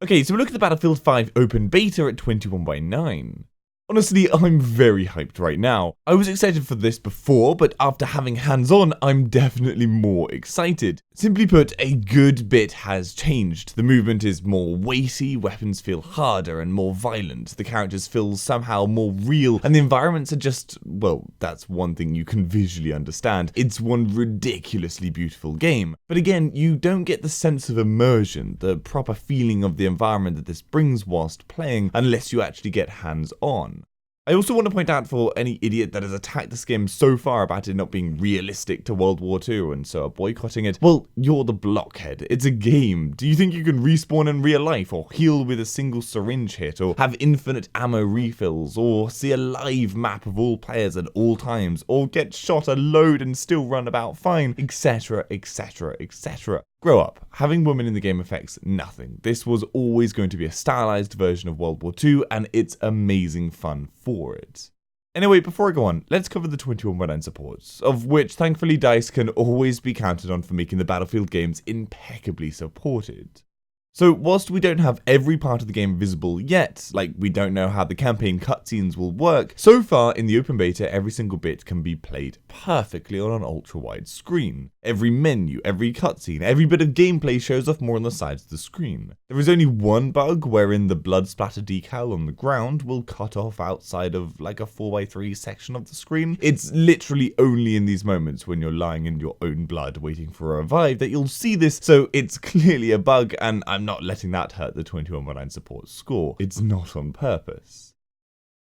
Okay, so we look at the Battlefield 5 open beta at 21:9. Honestly, I'm very hyped right now. I was excited for this before, but after having hands-on, I'm definitely more excited. Simply put, a good bit has changed. The movement is more weighty, weapons feel harder and more violent, the characters feel somehow more real, and the environments are just, well, that's one thing you can visually understand. It's one ridiculously beautiful game. But again, you don't get the sense of immersion, the proper feeling of the environment that this brings whilst playing, unless you actually get hands-on. I also want to point out for any idiot that has attacked this game so far about it not being realistic to World War II and so are boycotting it, well, you're the blockhead. It's a game. Do you think you can respawn in real life, or heal with a single syringe hit, or have infinite ammo refills, or see a live map of all players at all times, or get shot a load and still run about fine, etc, etc, etc. Grow up. Having women in the game affects nothing. This was always going to be a stylized version of World War II, and it's amazing fun for it. Anyway, before I go on, let's cover the 21:9 supports, of which thankfully DICE can always be counted on for making the Battlefield games impeccably supported. So whilst we don't have every part of the game visible yet, like we don't know how the campaign cutscenes will work, so far in the open beta every single bit can be played perfectly on an ultra-wide screen. Every menu, every cutscene, every bit of gameplay shows off more on the sides of the screen. There is only one bug wherein the blood splatter decal on the ground will cut off outside of like a 4x3 section of the screen. It's literally only in these moments when you're lying in your own blood waiting for a revive that you'll see this, so it's clearly a bug, and I'm not letting that hurt the 21:9 support score. It's not on purpose.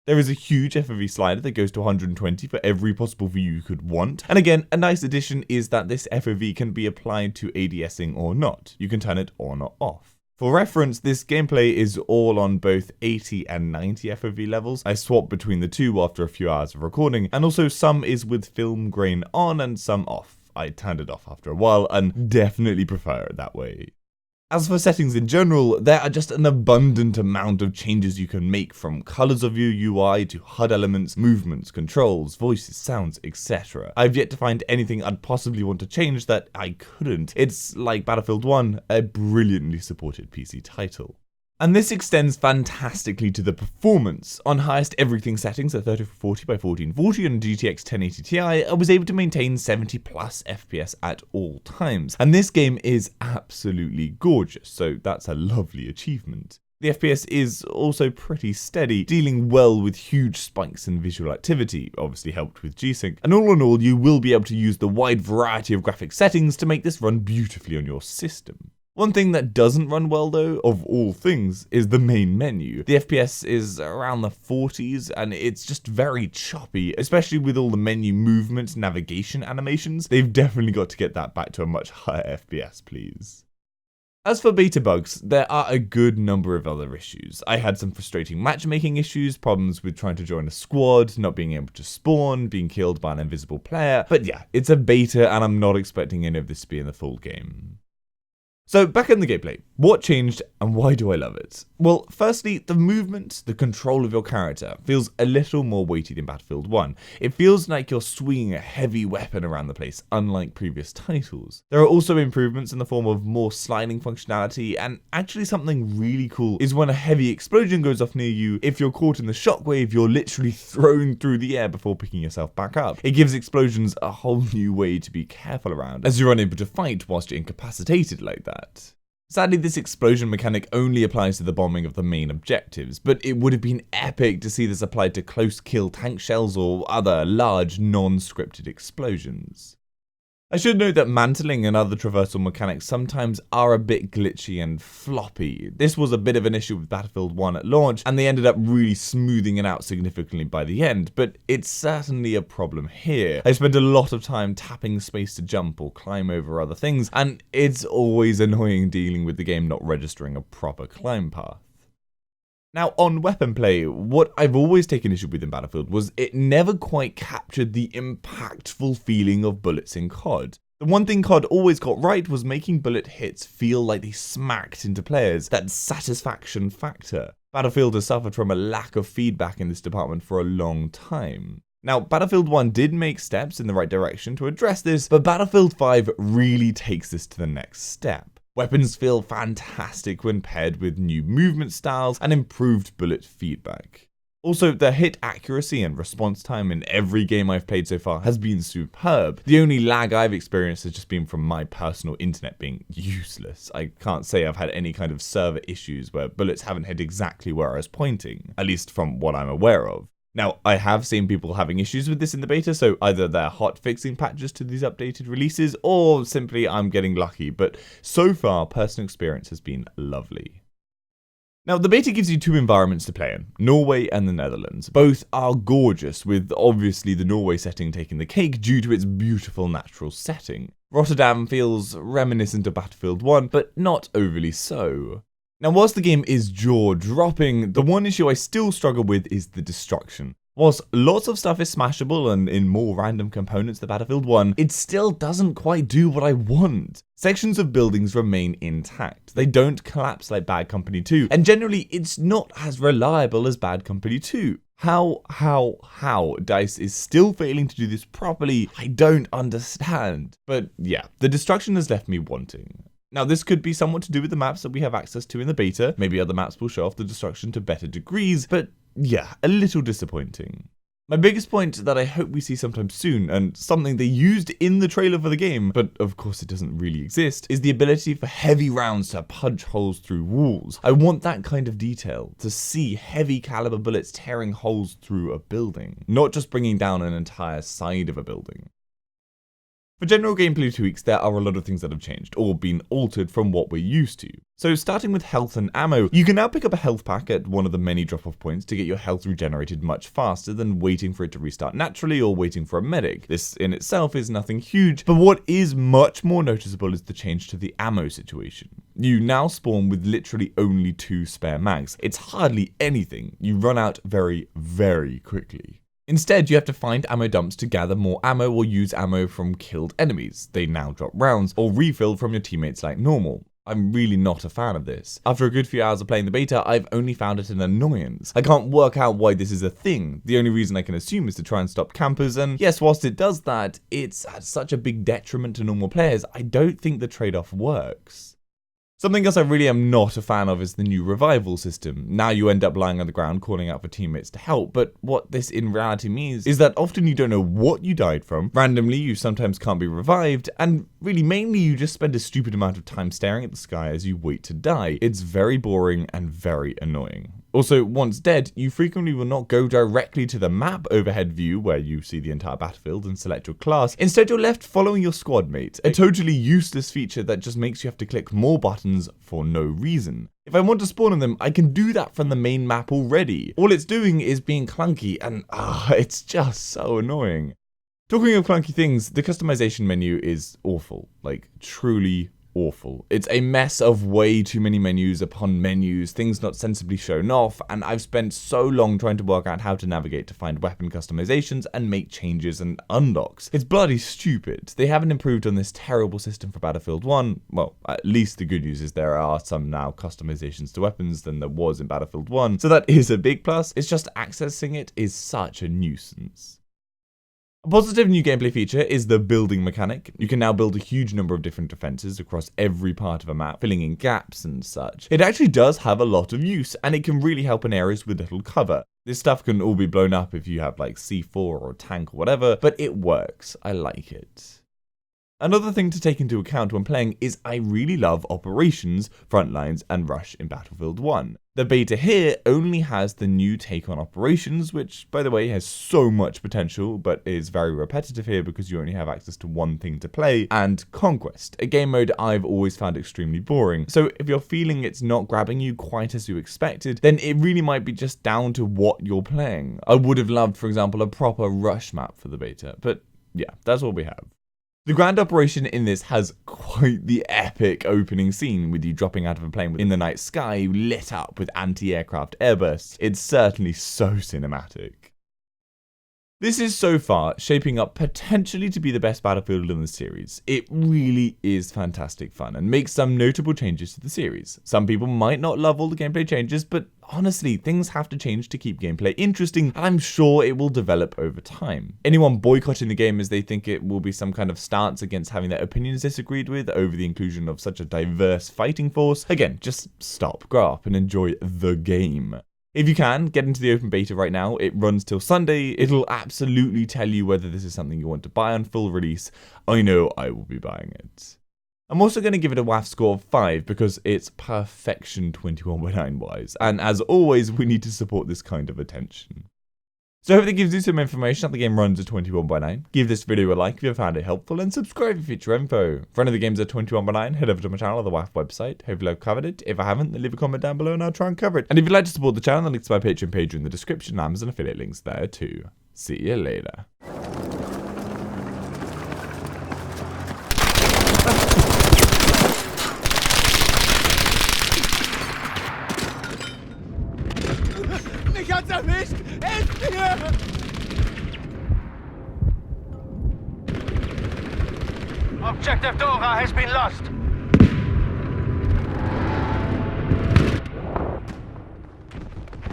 There is a huge FOV slider that goes to 120 for every possible view you could want. And again, a nice addition is that this FOV can be applied to ADSing or not. You can turn it on or off. For reference, this gameplay is all on both 80 and 90 FOV levels. I swapped between the two after a few hours of recording, and also some is with film grain on and some off. I turned it off after a while and definitely prefer it that way. As for settings in general, there are just an abundant amount of changes you can make, from colors of your UI to HUD elements, movements, controls, voices, sounds, etc. I've yet to find anything I'd possibly want to change that I couldn't. It's like Battlefield 1, a brilliantly supported PC title. And this extends fantastically to the performance. On highest everything settings at 3040 by 1440 on GTX 1080 Ti, I was able to maintain 70 plus FPS at all times. And this game is absolutely gorgeous, so that's a lovely achievement. The FPS is also pretty steady, dealing well with huge spikes in visual activity, obviously helped with G-Sync. And all in all, you will be able to use the wide variety of graphic settings to make this run beautifully on your system. One thing that doesn't run well though, of all things, is the main menu. The FPS is around the 40s and it's just very choppy, especially with all the menu movement navigation animations. They've definitely got to get that back to a much higher FPS, please. As for beta bugs, there are a good number of other issues. I had some frustrating matchmaking issues, problems with trying to join a squad, not being able to spawn, being killed by an invisible player, but yeah, it's a beta and I'm not expecting any of this to be in the full game. So back in the gameplay, what changed and why do I love it? Well, firstly, the movement, the control of your character feels a little more weighty than Battlefield 1. It feels like you're swinging a heavy weapon around the place, unlike previous titles. There are also improvements in the form of more sliding functionality, and actually something really cool is when a heavy explosion goes off near you, if you're caught in the shockwave, you're literally thrown through the air before picking yourself back up. It gives explosions a whole new way to be careful around, as you're unable to fight whilst you're incapacitated like that. Sadly, this explosion mechanic only applies to the bombing of the main objectives, but it would have been epic to see this applied to close kill tank shells or other large non-scripted explosions. I should note that mantling and other traversal mechanics sometimes are a bit glitchy and floppy. This was a bit of an issue with Battlefield 1 at launch, and they ended up really smoothing it out significantly by the end, but it's certainly a problem here. I spent a lot of time tapping space to jump or climb over other things, and it's always annoying dealing with the game not registering a proper climb path. Now, on weapon play, what I've always taken issue with in Battlefield was it never quite captured the impactful feeling of bullets in COD. The one thing COD always got right was making bullet hits feel like they smacked into players, that satisfaction factor. Battlefield has suffered from a lack of feedback in this department for a long time. Now, Battlefield 1 did make steps in the right direction to address this, but Battlefield 5 really takes this to the next step. Weapons feel fantastic when paired with new movement styles and improved bullet feedback. Also, the hit accuracy and response time in every game I've played so far has been superb. The only lag I've experienced has just been from my personal internet being useless. I can't say I've had any kind of server issues where bullets haven't hit exactly where I was pointing, at least from what I'm aware of. Now, I have seen people having issues with this in the beta, so either they're hot fixing patches to these updated releases, or simply I'm getting lucky, but so far, personal experience has been lovely. Now, the beta gives you two environments to play in, Norway and the Netherlands. Both are gorgeous, with obviously the Norway setting taking the cake due to its beautiful natural setting. Rotterdam feels reminiscent of Battlefield 1, but not overly so. Now, whilst the game is jaw-dropping, the one issue I still struggle with is the destruction. Whilst lots of stuff is smashable and in more random components than Battlefield 1, it still doesn't quite do what I want. Sections of buildings remain intact. They don't collapse like Bad Company 2, and generally it's not as reliable as Bad Company 2. How DICE is still failing to do this properly, I don't understand. But yeah, the destruction has left me wanting. Now, this could be somewhat to do with the maps that we have access to in the beta. Maybe other maps will show off the destruction to better degrees, but yeah, a little disappointing. My biggest point that I hope we see sometime soon, and something they used in the trailer for the game, but of course it doesn't really exist, is the ability for heavy rounds to punch holes through walls. I want that kind of detail, to see heavy caliber bullets tearing holes through a building, not just bringing down an entire side of a building. For general gameplay tweaks, there are a lot of things that have changed, or been altered from what we're used to. So starting with health and ammo, you can now pick up a health pack at one of the many drop-off points to get your health regenerated much faster than waiting for it to restart naturally or waiting for a medic. This in itself is nothing huge, but what is much more noticeable is the change to the ammo situation. You now spawn with literally only 2 spare mags. It's hardly anything. You run out very, very quickly. Instead, you have to find ammo dumps to gather more ammo or use ammo from killed enemies. They now drop rounds, or refill from your teammates like normal. I'm really not a fan of this. After a good few hours of playing the beta, I've only found it an annoyance. I can't work out why this is a thing. The only reason I can assume is to try and stop campers, and yes, whilst it does that, it's at such a big detriment to normal players, I don't think the trade-off works. Something else I really am not a fan of is the new revival system. Now you end up lying on the ground calling out for teammates to help, but what this in reality means is that often you don't know what you died from, randomly you sometimes can't be revived, and really mainly you just spend a stupid amount of time staring at the sky as you wait to die. It's very boring and very annoying. Also, once dead, you frequently will not go directly to the map overhead view where you see the entire battlefield and select your class. Instead, you're left following your squad mate, a totally useless feature that just makes you have to click more buttons for no reason. If I want to spawn on them, I can do that from the main map already. All it's doing is being clunky, and it's just so annoying. Talking of clunky things, the customization menu is awful, like truly awful. It's a mess of way too many menus upon menus, things not sensibly shown off, and I've spent so long trying to work out how to navigate to find weapon customizations and make changes and unlocks. It's bloody stupid. They haven't improved on this terrible system for Battlefield 1. Well, at least the good news is there are some now customizations to weapons than there was in Battlefield 1, so that is a big plus. It's just accessing it is such a nuisance. A positive new gameplay feature is the building mechanic. You can now build a huge number of different defenses across every part of a map, filling in gaps and such. It actually does have a lot of use, and it can really help in areas with little cover. This stuff can all be blown up if you have like C4 or a tank or whatever, but it works. I like it. Another thing to take into account when playing is I really love Operations, Frontlines, and Rush in Battlefield 1. The beta here only has the new take on Operations, which, by the way, has so much potential, but is very repetitive here because you only have access to one thing to play, and Conquest, a game mode I've always found extremely boring. So if you're feeling it's not grabbing you quite as you expected, then it really might be just down to what you're playing. I would have loved, for example, a proper Rush map for the beta, but yeah, that's all we have. The grand operation in this has quite the epic opening scene with you dropping out of a plane in the night sky lit up with anti-aircraft airbursts. It's certainly so cinematic. This is so far shaping up potentially to be the best Battlefield in the series. It really is fantastic fun and makes some notable changes to the series. Some people might not love all the gameplay changes, but honestly, things have to change to keep gameplay interesting, and I'm sure it will develop over time. Anyone boycotting the game as they think it will be some kind of stance against having their opinions disagreed with over the inclusion of such a diverse fighting force, again, just stop, grow up, and enjoy the game. If you can, get into the open beta right now. It runs till Sunday. It'll absolutely tell you whether this is something you want to buy on full release. I know I will be buying it. I'm also going to give it a WAF score of 5 because it's perfection 21/9 wise. And as always, we need to support this kind of attention. So I hope that gives you some information how the game runs at 21/9. Give this video a like if you found it helpful, and subscribe for future info. For any of the games at 21/9, head over to my channel or the WAF website. Hopefully I've covered it. If I haven't, then leave a comment down below and I'll try and cover it. And if you'd like to support the channel, the links to my Patreon page are in the description, and Amazon affiliate links there too. See you later. Mich hat's erwischt! Helft mir! Objective Dora has been lost.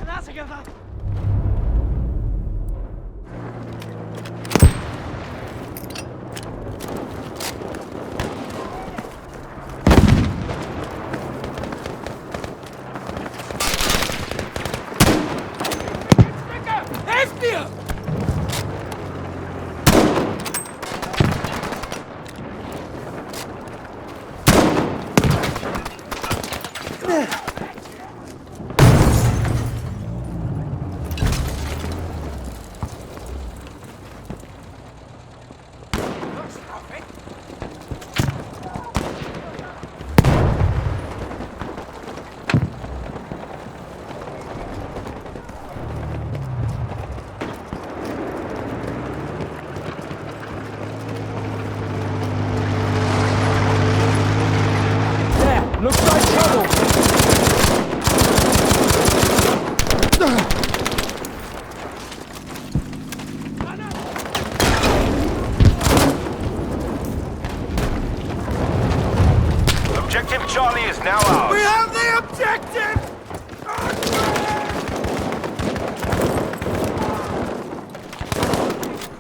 Helft mir! Looks like trouble! Objective Charlie is now ours. We have the objective!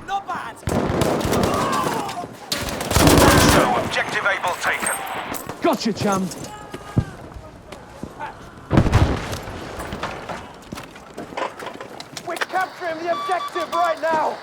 Not bad! So, objective Able taken. Gotcha, chum! We're capturing the objective right now!